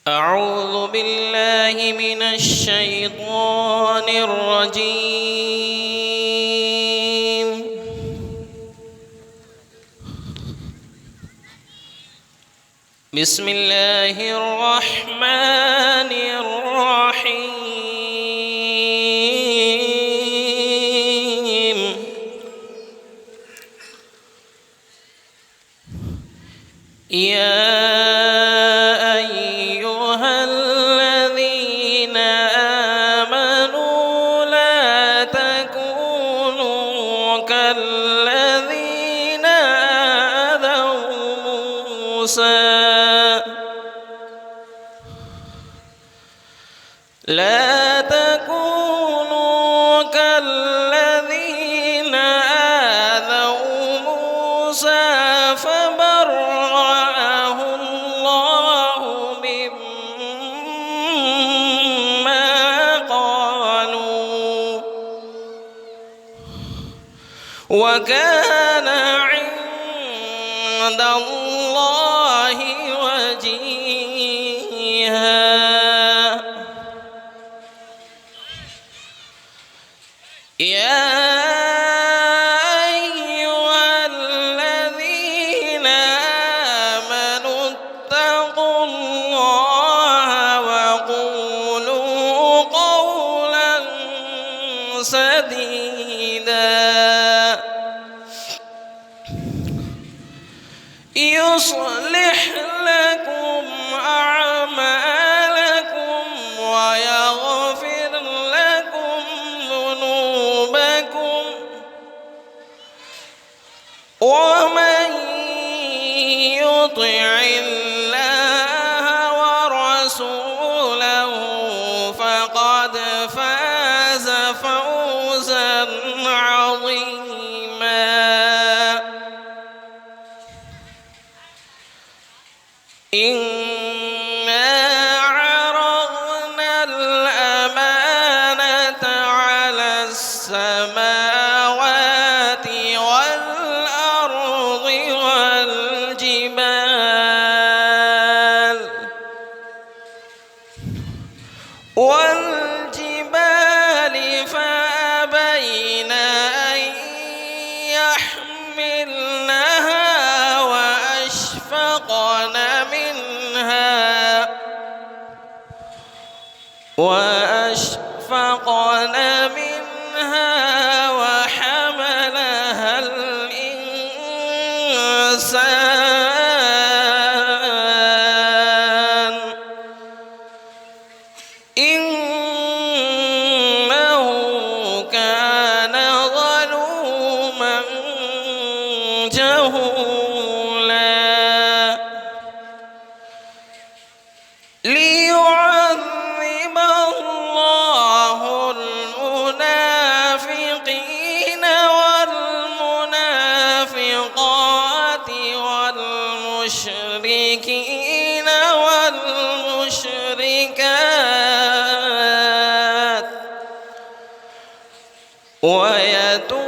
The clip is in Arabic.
أعوذ بالله من الشيطان الرجيم. بسم الله الرحمن الرحيم. يا أيها الذين آمنوا لا تكونوا كالذين آذوا موسى لا تكونوا كالذين آذوا موسى فبرأه الله مما قالوا وكان عند الله وجيها. يا أيها الذين آمنوا اتقوا الله وقولوا قولا سديدا يصلح لكم أعمالكم ويغفر لكم ذنوبكم ومن يطع الله ورسوله فقد فاز فوزا عظيما. إنا عرضنا الأمانة على السماوات والأرض والجبال فأبين أن يحملنها وأشفقن منها وحملها الإنسان إنه كان ظلوما جهولا. ليعذب الله المنافقين والمنافقات والمشركين والمشركات ويتوب